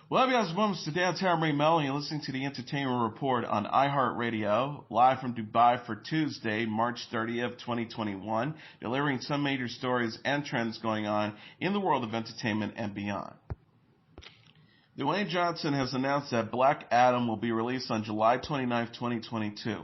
Well, you guys, moments today. I'm Terry Melo, and you're listening to the Entertainment Report on iHeartRadio, live from Dubai for Tuesday, March 30th, 2021, delivering some major stories and trends going on in the world of entertainment and beyond. Dwayne Johnson has announced that Black Adam will be released on July 29th, 2022.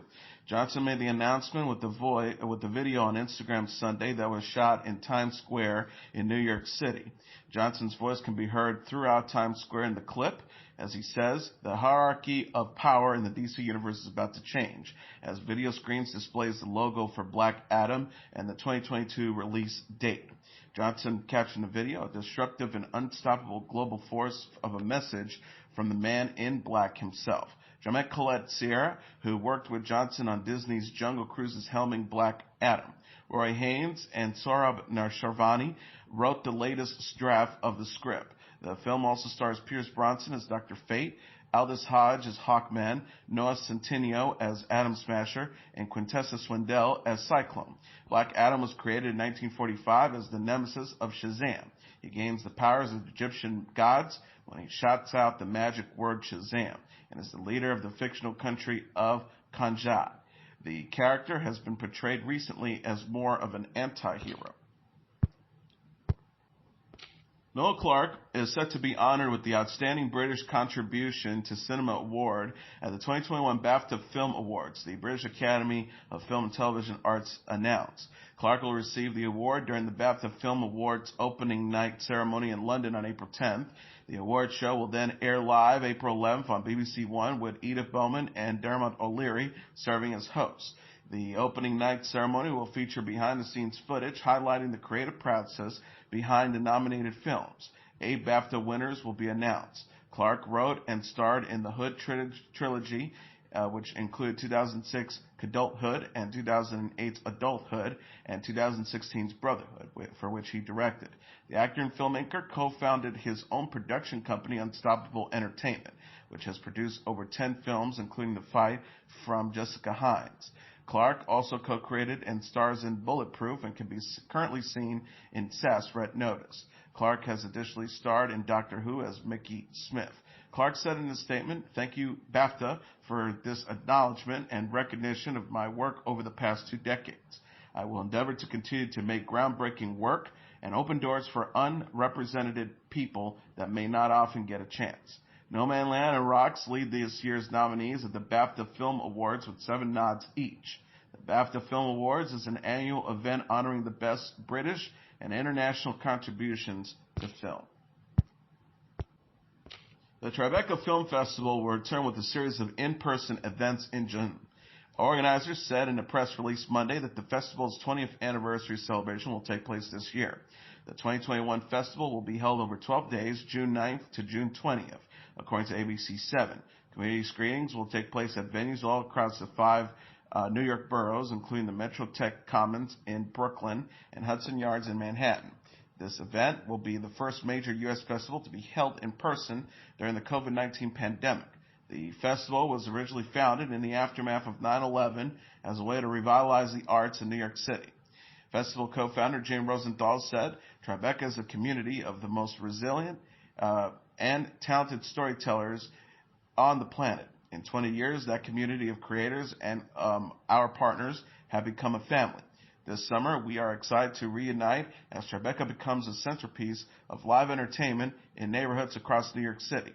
Johnson made the announcement with the video on Instagram Sunday that was shot in Times Square in New York City. Johnson's voice can be heard throughout Times Square in the clip. As he says, the hierarchy of power in the DC universe is about to change, as video screens displays the logo for Black Adam and the 2022 release date. Johnson captioned the video, a disruptive and unstoppable global force of a message from the man in black himself. Jamet Colette Sierra, who worked with Johnson on Disney's Jungle Cruise's helming Black Adam. Roy Haynes and Saurabh Narsharvani wrote the latest draft of the script. The film also stars Pierce Brosnan as Dr. Fate, Aldous Hodge as Hawkman, Noah Centineo as Atom Smasher, and Quintessa Swindell as Cyclone. Black Adam was created in 1945 as the nemesis of Shazam. He gains the powers of Egyptian gods when he shouts out the magic word Shazam, and is the leader of the fictional country of Kanjad. The character has been portrayed recently as more of an anti-hero. Noel Clarke is set to be honored with the Outstanding British Contribution to Cinema Award at the 2021 BAFTA Film Awards, the British Academy of Film and Television Arts announced. Clarke will receive the award during the BAFTA Film Awards opening night ceremony in London on April 10th. The award show will then air live April 11th on BBC One with Edith Bowman and Dermot O'Leary serving as hosts. The opening night ceremony will feature behind-the-scenes footage highlighting the creative process behind the nominated films. 8 BAFTA winners will be announced. Clarke wrote and starred in the Hood trilogy, which included 2006 Adulthood and 2008's Adulthood and 2016's Brotherhood, for which he directed. The actor and filmmaker co-founded his own production company, Unstoppable Entertainment, which has produced over 10 films, including The Fight from Jessica Hines. Clarke also co-created and stars in Bulletproof and can be currently seen in SAS Red Notice. Clarke has additionally starred in Doctor Who as Mickey Smith. Clarke said in his statement, "Thank you, BAFTA, for this acknowledgement and recognition of my work over the past 2 decades. I will endeavor to continue to make groundbreaking work and open doors for unrepresented people that may not often get a chance." No Man Land and Rocks lead this year's nominees at the BAFTA Film Awards with 7 nods each. The BAFTA Film Awards is an annual event honoring the best British and international contributions to film. The Tribeca Film Festival will return with a series of in-person events in June. Organizers said in a press release Monday that the festival's 20th anniversary celebration will take place this year. The 2021 festival will be held over 12 days, June 9th to June 20th. According to ABC7, community screenings will take place at venues all across the 5 New York boroughs, including the Metro Tech Commons in Brooklyn and Hudson Yards in Manhattan. This event will be the first major U.S. festival to be held in person during the COVID-19 pandemic. The festival was originally founded in the aftermath of 9/11 as a way to revitalize the arts in New York City. Festival co-founder Jane Rosenthal said, "Tribeca is a community of the most resilient and talented storytellers on the planet. In 20 years, that community of creators and our partners have become a family. This summer, we are excited to reunite as Tribeca becomes a centerpiece of live entertainment in neighborhoods across New York City."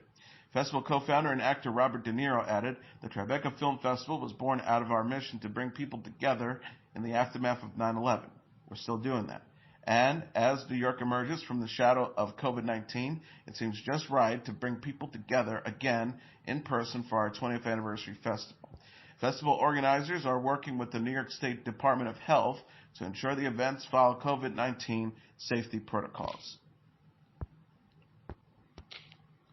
Festival co-founder and actor Robert De Niro added, "The Tribeca Film Festival was born out of our mission to bring people together in the aftermath of 9/11. We're still doing that. And as New York emerges from the shadow of COVID-19, it seems just right to bring people together again in person for our 20th anniversary festival." Festival organizers are working with the New York State Department of Health to ensure the events follow COVID-19 safety protocols.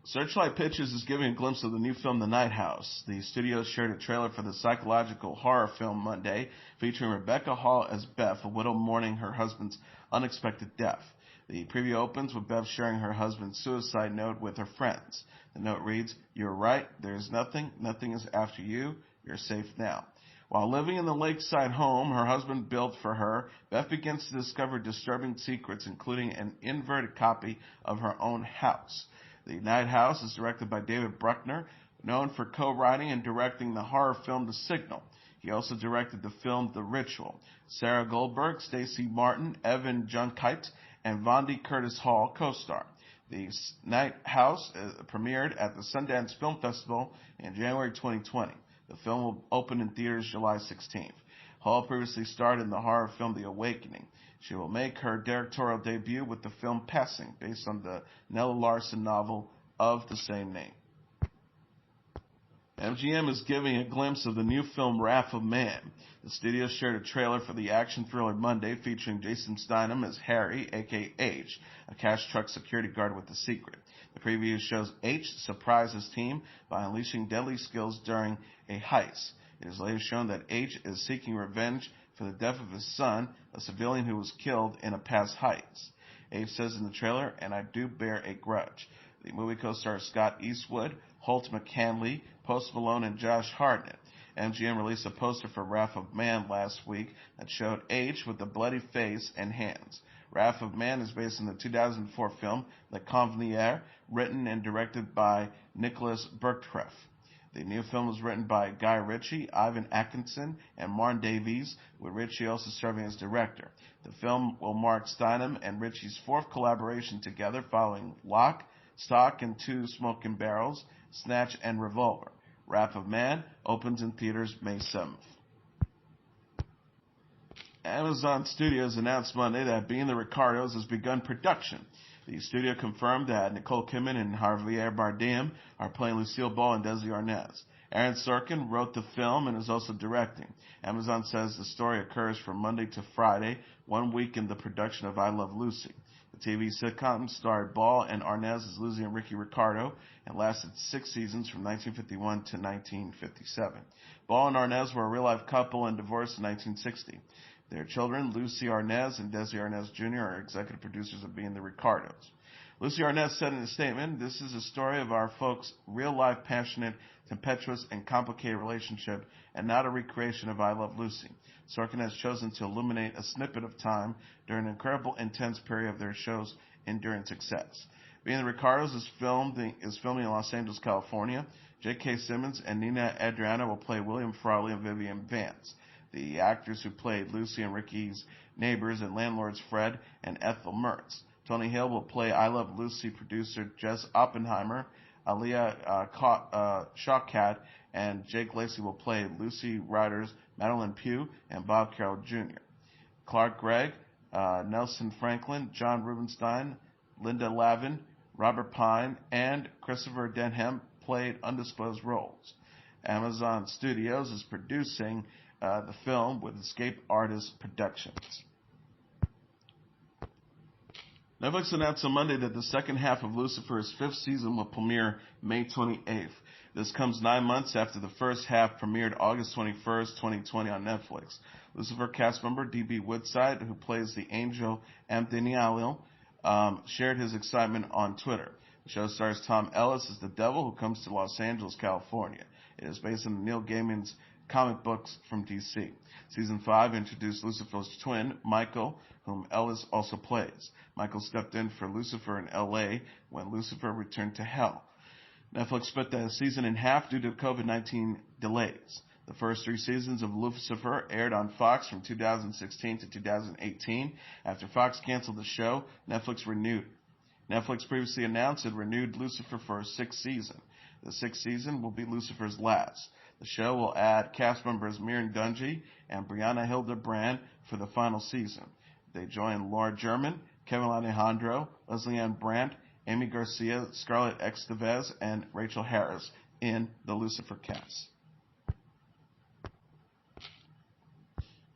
Searchlight Pictures is giving a glimpse of the new film The Night House. The studio shared a trailer for the psychological horror film Monday, featuring Rebecca Hall as Beth, a widow mourning her husband's unexpected death. The preview opens with Beth sharing her husband's suicide note with her friends. The note reads, "You're right, there's nothing is after you, you're safe now." While living in the lakeside home her husband built for her, Beth begins to discover disturbing secrets, including an inverted copy of her own house. The Night House is directed by David Bruckner, known for co-writing and directing the horror film The Signal. He also directed the film The Ritual. Sarah Goldberg, Stacey Martin, Evan Junkite, and Vondi Curtis Hall co-star. The Night House premiered at the Sundance Film Festival in January 2020. The film will open in theaters July 16th. Hall previously starred in the horror film The Awakening. She will make her directorial debut with the film Passing, based on the Nella Larson novel of the same name. MGM is giving a glimpse of the new film Wrath of Man. The studio shared a trailer for the action thriller Monday featuring Jason Statham as Harry, a.k.a. H, a cash truck security guard with a secret. The preview shows H surprise his team by unleashing deadly skills during a heist. It is later shown that H is seeking revenge for the death of his son, a civilian who was killed in a past heist. H says in the trailer, "And I do bear a grudge." The movie co-stars Scott Eastwood, Holt McCanley, Post Malone, and Josh Hartnett. MGM released a poster for Wrath of Man last week that showed H with a bloody face and hands. Wrath of Man is based on the 2004 film Le Convenir, written and directed by Nicholas Bergtreff. The new film was written by Guy Ritchie, Ivan Atkinson, and Martin Davies, with Ritchie also serving as director. The film will mark Statham and Ritchie's fourth collaboration together following Lock, Stock and Two Smoking Barrels, Snatch, and Revolver. Wrath of Man opens in theaters May 7th. Amazon Studios announced Monday that Being the Ricardos has begun production. The studio confirmed that Nicole Kidman and Javier Bardem are playing Lucille Ball and Desi Arnaz. Aaron Sorkin wrote the film and is also directing. Amazon says the story occurs from Monday to Friday, 1 week in the production of I Love Lucy. The TV sitcom starred Ball and Arnaz as Lucy and Ricky Ricardo and lasted 6 seasons from 1951 to 1957. Ball and Arnaz were a real-life couple and divorced in 1960. Their children, Lucy Arnaz and Desi Arnaz Jr., are executive producers of Being the Ricardos. Lucy Arnaz said in a statement, "This is a story of our folks' real-life, passionate, tempestuous, and complicated relationship, and not a recreation of I Love Lucy." Sorkin has chosen to illuminate a snippet of time during an incredible, intense period of their show's enduring success. Being the Ricardos is filming in Los Angeles, California. J.K. Simmons and Nina Adriana will play William Frawley and Vivian Vance. The actors who played Lucy and Ricky's neighbors and landlords Fred and Ethel Mertz. Tony Hill will play I Love Lucy producer Jess Oppenheimer. Aaliyah Shawkat and Jake Lacey will play Lucy writers Madeline Pugh and Bob Carroll Jr. Clark Gregg, Nelson Franklin, John Rubenstein, Linda Lavin, Robert Pine, and Christopher Denham played undisclosed roles. Amazon Studios is producing the film with Escape Artist Productions. Netflix announced on Monday that the second half of Lucifer's 5th season will premiere May 28th. This comes 9 months after the first half premiered August 21st, 2020 on Netflix. Lucifer cast member D.B. Woodside, who plays the angel Amdenialil, shared his excitement on Twitter. The show stars Tom Ellis as the devil who comes to Los Angeles, California. It is based on Neil Gaiman's comic books from DC. Season 5 introduced Lucifer's twin, Michael, whom Ellis also plays. Michael stepped in for Lucifer in L.A. when Lucifer returned to hell. Netflix split the season in half due to COVID-19 delays. The first 3 seasons of Lucifer aired on Fox from 2016 to 2018. After Fox canceled the show, Netflix previously announced it renewed Lucifer for a 6th season. The 6th season will be Lucifer's last. The show will add cast members Mirren Dungy and Brianna Hildebrand for the final season. They join Laura German, Kevin Alejandro, Leslie Ann Brandt, Amy Garcia, Scarlett Estevez, and Rachel Harris in the Lucifer cast.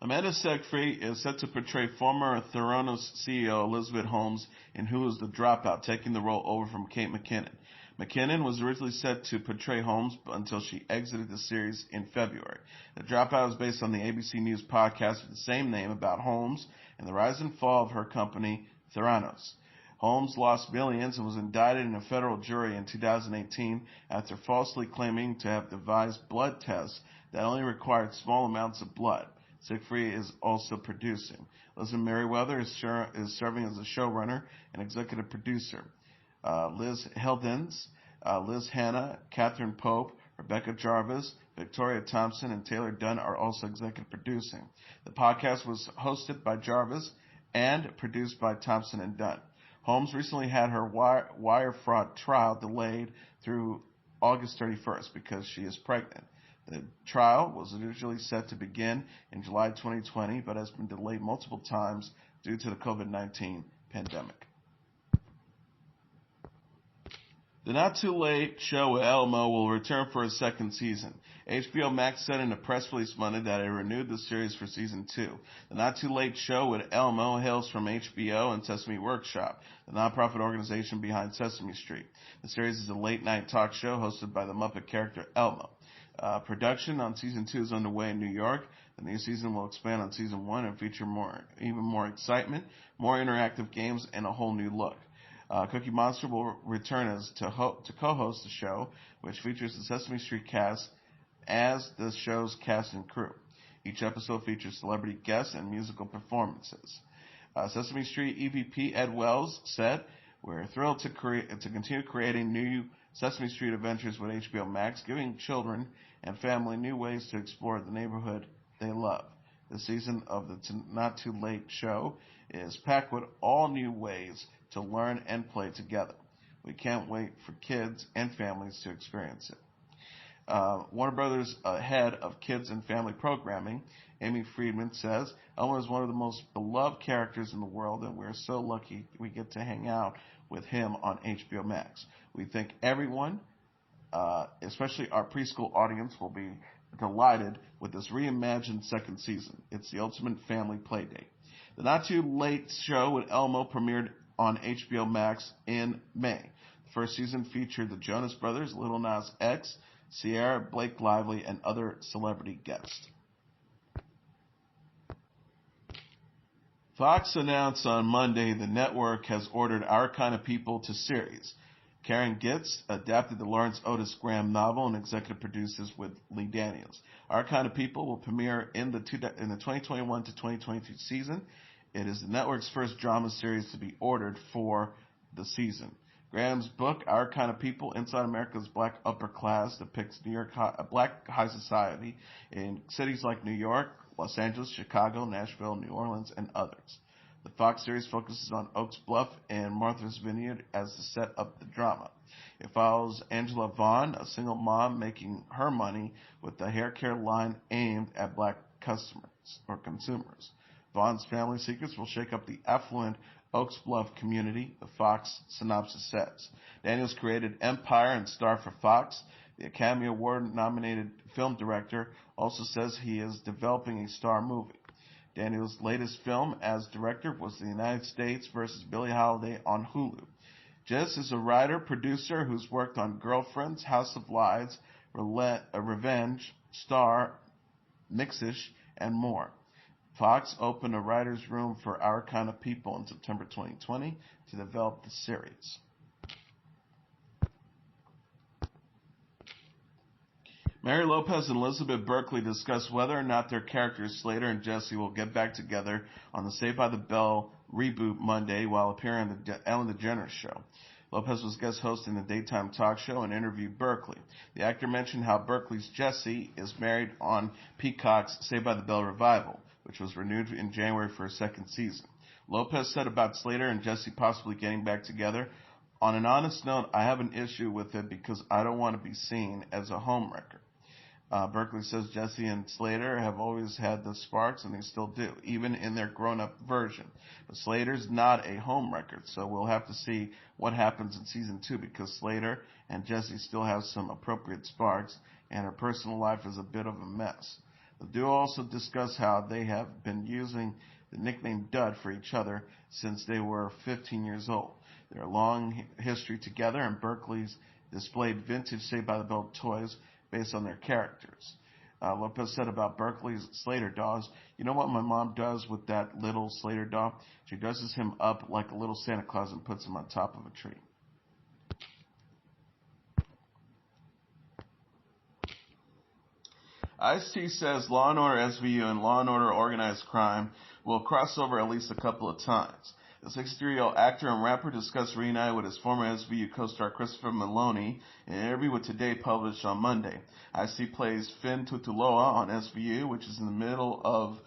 Amanda Seyfried is set to portray former Theranos CEO Elizabeth Holmes in Hulu's The Dropout, taking the role over from Kate McKinnon. McKinnon was originally set to portray Holmes until she exited the series in February. The Dropout is based on the ABC News podcast with the same name about Holmes and the rise and fall of her company, Theranos. Holmes lost millions and was indicted in a federal jury in 2018 after falsely claiming to have devised blood tests that only required small amounts of blood. Seyfried is also producing. Leslie Merriweather is serving as a showrunner and executive producer. Liz Heldens, Liz Hanna, Catherine Pope, Rebecca Jarvis, Victoria Thompson, and Taylor Dunn are also executive producing. The podcast was hosted by Jarvis and produced by Thompson and Dunn. Holmes recently had her wire fraud trial delayed through August 31st because she is pregnant. The trial was originally set to begin in July 2020, but has been delayed multiple times due to the COVID-19 pandemic. The Not Too Late Show with Elmo will return for a second season. HBO Max said in a press release Monday that it renewed the series for season 2. The Not Too Late Show with Elmo hails from HBO and Sesame Workshop, the nonprofit organization behind Sesame Street. The series is a late-night talk show hosted by the Muppet character Elmo. Production on season 2 is underway in New York. The new season will expand on season 1 and feature even more excitement, more interactive games, and a whole new look. Cookie Monster will return to co-host the show, which features the Sesame Street cast as the show's cast and crew. Each episode features celebrity guests and musical performances. Sesame Street EVP Ed Wells said, "We're thrilled to continue creating new Sesame Street adventures with HBO Max, giving children and family new ways to explore the neighborhood they love. This season of the Not Too Late Show is packed with all new ways to learn and play together. We can't wait for kids and families to experience it." Warner Brothers head of kids and family programming, Amy Friedman, says, "Elmo is one of the most beloved characters in the world, and we're so lucky we get to hang out with him on HBO Max. We think everyone, especially our preschool audience, will be delighted with this reimagined second season. It's the ultimate family play date." The Not Too Late Show with Elmo premiered on HBO Max in May. The first season featured the Jonas Brothers, Lil Nas X, Sierra, Blake Lively, and other celebrity guests. Fox announced on Monday the network has ordered Our Kind of People to series. Karin Gist adapted the Lawrence Otis Graham novel and executive produces with Lee Daniels. Our Kind of People will premiere in the 2021 to 2022 season. It is the network's first drama series to be ordered for the season. Graham's book, Our Kind of People, Inside America's Black Upper Class, depicts New York black high society in cities like New York, Los Angeles, Chicago, Nashville, New Orleans, and others. The Fox series focuses on Oaks Bluff and Martha's Vineyard as the set of the drama. It follows Angela Vaughn, a single mom making her money with a hair care line aimed at black customers or consumers. Vaughn's family secrets will shake up the affluent Oaks Bluff community, the Fox synopsis says. Daniels created Empire and Star for Fox. The Academy Award-nominated film director also says he is developing a Star movie. Daniels' latest film as director was The United States vs. Billie Holiday on Hulu. Gist is a writer-producer who's worked on Girlfriends, House of Lies, Revenge, Star, Mixish, and more. Fox opened a writer's room for Our Kind of People in September 2020 to develop the series. Mary Lopez and Elizabeth Berkley discussed whether or not their characters Slater and Jesse will get back together on the Saved by the Bell reboot Monday while appearing on the Ellen DeGeneres Show. Lopez was guest host in the daytime talk show and interviewed Berkley. The actor mentioned how Berkley's Jesse is married on Peacock's Saved by the Bell revival, which was renewed in January for a second season. Lopez said about Slater and Jesse possibly getting back together, "On an honest note, I have an issue with it because I don't want to be seen as a homewrecker." Berkley says Jesse and Slater have always had the sparks, and they still do, even in their grown-up version. But Slater's not a homewrecker, so we'll have to see what happens in season 2 because Slater and Jesse still have some appropriate sparks, and her personal life is a bit of a mess. The duo also discuss how they have been using the nickname Dud for each other since they were 15 years old. Their long history together, and Berkley's displayed vintage Saved by the Bell toys based on their characters. Lopez said about Berkley's Slater dolls, "You know what my mom does with that little Slater doll? She dresses him up like a little Santa Claus and puts him on top of a tree." Ice-T says Law & Order SVU and Law & Order Organized Crime will cross over at least a couple of times. The 63-year-old actor and rapper discussed reuniting with his former SVU co-star Christopher Meloni in an interview with Today published on Monday. IC plays Finn Tutuloa on SVU, which is in the middle of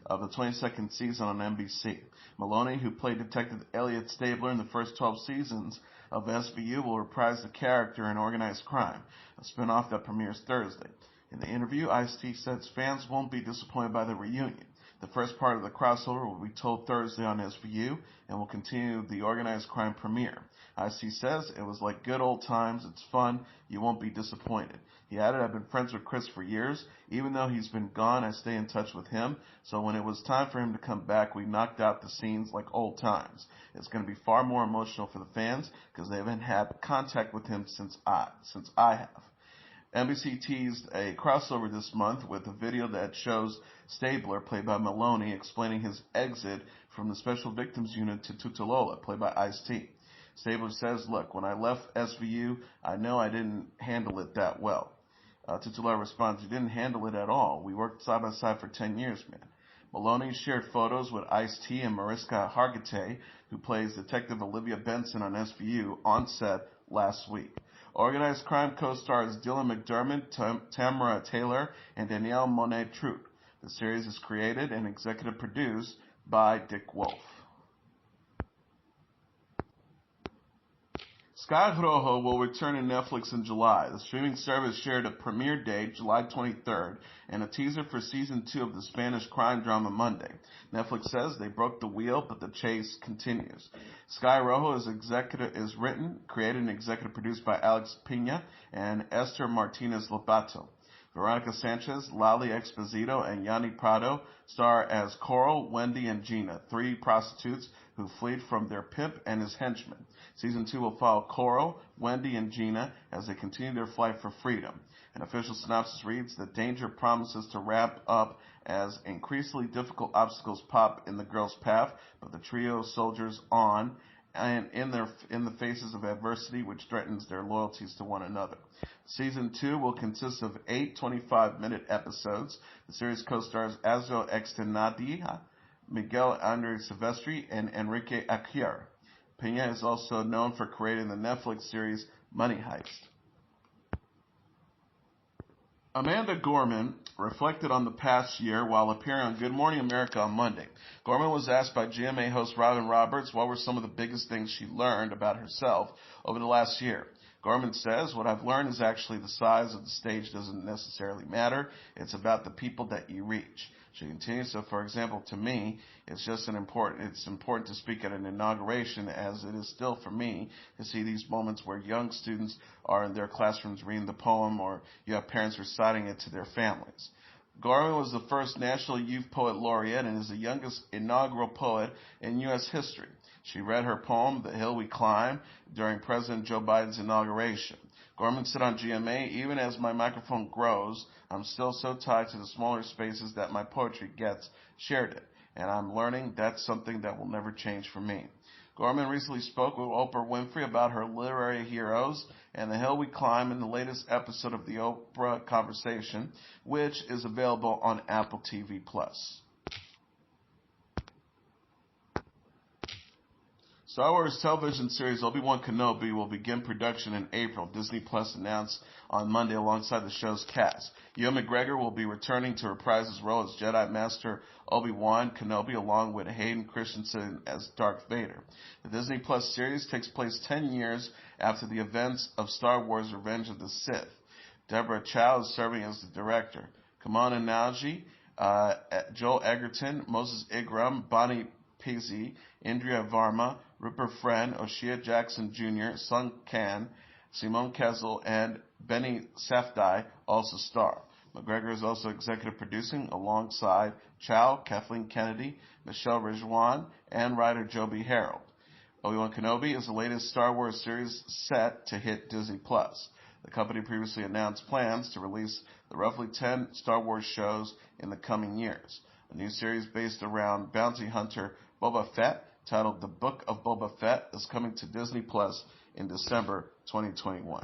the 22nd season on NBC. Meloni, who played Detective Elliot Stabler in the first 12 seasons of SVU, will reprise the character in Organized Crime, a spinoff that premieres Thursday. In the interview, Ice-T says fans won't be disappointed by the reunion. The first part of the crossover will be told Thursday on SVU and will continue the Organized Crime premiere. Ice-T says, "It was like good old times. It's fun. You won't be disappointed." He added, "I've been friends with Chris for years. Even though he's been gone, I stay in touch with him. So when it was time for him to come back, we knocked out the scenes like old times. It's going to be far more emotional for the fans because they haven't had contact with him since I have." NBC teased a crossover this month with a video that shows Stabler, played by Meloni, explaining his exit from the Special Victims Unit to Tutulola, played by Ice-T. Stabler says, "Look, when I left SVU, I know I didn't handle it that well." Tutulola responds, "You didn't handle it at all. We worked side by side for 10 years, man." Meloni shared photos with Ice-T and Mariska Hargitay, who plays Detective Olivia Benson on SVU, on set last week. Organized Crime co-stars Dylan McDermott, Tamara Taylor, and Danielle Monet-Trout. The series is created and executive produced by Dick Wolf. Skyrojo will return to Netflix in July. The streaming service shared a premiere date, July 23rd, and a teaser for season 2 of the Spanish crime drama Monday. Netflix says they broke the wheel, but the chase continues. Skyrojo is written, created, and executive produced by Alex Pina and Esther Martinez Lobato. Veronica Sanchez, Lali Exposito, and Yanni Prado star as Coral, Wendy, and Gina, 3 prostitutes who fled from their pimp and his henchmen. Season 2 will follow Coral, Wendy, and Gina as they continue their flight for freedom. An official synopsis reads, "The danger promises to ramp up as increasingly difficult obstacles pop in the girls' path, but the trio soldiers on and in the faces of adversity which threatens their loyalties to one another." Season 2 will consist of 8 25-minute episodes. The series co-stars Azo Extenadia, Miguel Andre Silvestri, and Enrique Aguirre. Pena is also known for creating the Netflix series Money Heist. Amanda Gorman reflected on the past year while appearing on Good Morning America on Monday. Gorman was asked by GMA host Robin Roberts what were some of the biggest things she learned about herself over the last year. Gorman says, "What I've learned is actually the size of the stage doesn't necessarily matter. It's about the people that you reach." She continues, "So for example, to me, it's important to speak at an inauguration, as it is still for me to see these moments where young students are in their classrooms reading the poem or you have parents reciting it to their families." Gorman was the first National Youth Poet Laureate and is the youngest inaugural poet in U.S. history. She read her poem, "The Hill We Climb," during President Joe Biden's inauguration. Gorman said on GMA, "Even as my microphone grows, I'm still so tied to the smaller spaces that my poetry gets shared in, and I'm learning that's something that will never change for me." Gorman recently spoke with Oprah Winfrey about her literary heroes and The Hill We Climb in the latest episode of the Oprah Conversation, which is available on Apple TV+. Star Wars television series Obi-Wan Kenobi will begin production in April, Disney Plus announced on Monday alongside the show's cast. Ewan McGregor will be returning to reprise his role as Jedi Master Obi-Wan Kenobi along with Hayden Christensen as Darth Vader. The Disney Plus series takes place 10 years after the events of Star Wars Revenge of the Sith. Deborah Chow is serving as the director. Kamala Nagy, Joel Egerton, Moses Ingram, Bonnie Piesse, Indria Varma, Rupert Friend, O'Shea Jackson Jr., Sung Khan, Simone Kessel, and Benny Safdie also star. McGregor is also executive producing alongside Chow, Kathleen Kennedy, Michelle Rizwan, and writer Joby Harold. Obi-Wan Kenobi is the latest Star Wars series set to hit Disney+. The company previously announced plans to release the roughly 10 Star Wars shows in the coming years. A new series based around bounty hunter Boba Fett, titled The Book of Boba Fett, is coming to Disney Plus in December 2021.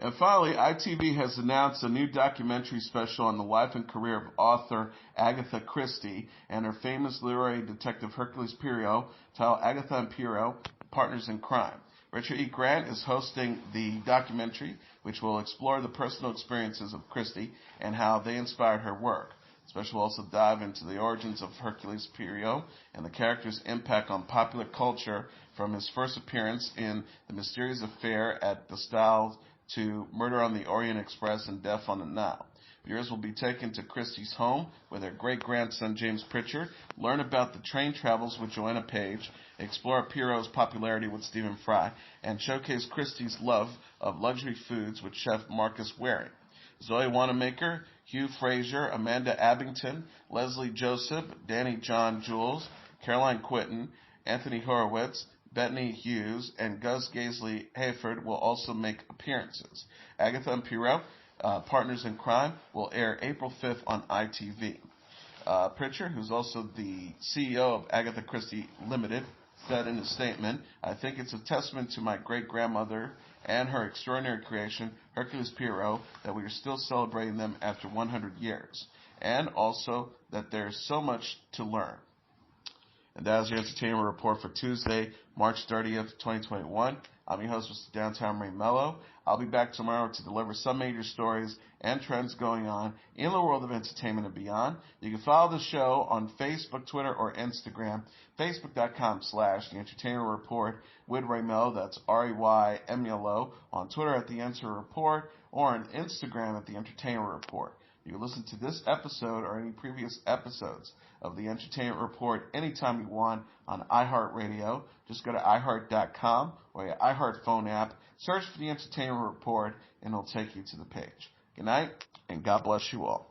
And finally, ITV has announced a new documentary special on the life and career of author Agatha Christie and her famous literary detective Hercules Poirot, titled Agatha and Poirot, Partners in Crime. Richard E. Grant is hosting the documentary, which will explore the personal experiences of Christie and how they inspired her work. The special will also dive into the origins of Hercules Poirot and the character's impact on popular culture from his first appearance in The Mysterious Affair at Bastille to Murder on the Orient Express and Death on the Nile. Viewers will be taken to Christie's home with her great-grandson James Pritchard, learn about the train travels with Joanna Page, explore Poirot's popularity with Stephen Fry, and showcase Christie's love of luxury foods with chef Marcus Waring. Zoe Wanamaker, Hugh Fraser, Amanda Abington, Leslie Joseph, Danny John Jules, Caroline Quinton, Anthony Horowitz, Bethany Hughes, and Gus Gaisley Hayford will also make appearances. Agatha and Poirot, Partners in Crime, will air April 5th on ITV. Pritchard, who's also the CEO of Agatha Christie Limited, said in a statement, "I think it's a testament to my great-grandmother and her extraordinary creation, Hercules Poirot, that we are still celebrating them after 100 years, and also that there's so much to learn." And that is your entertainment report for Tuesday, March 30th, 2021. I'm your host, Mr. Downtown Ray Melo. I'll be back tomorrow to deliver some major stories and trends going on in the world of entertainment and beyond. You can follow the show on Facebook, Twitter, or Instagram. Facebook.com/The Entertainment Report with Ray Melo. That's RAYMELO. On Twitter at The Enter Report, or on Instagram at The Entertainment Report. You can listen to this episode or any previous episodes of The Entertainment Report anytime you want on iHeartRadio. Just go to iHeart.com or your iHeart phone app, search for The Entertainment Report, and it'll take you to the page. Good night, and God bless you all.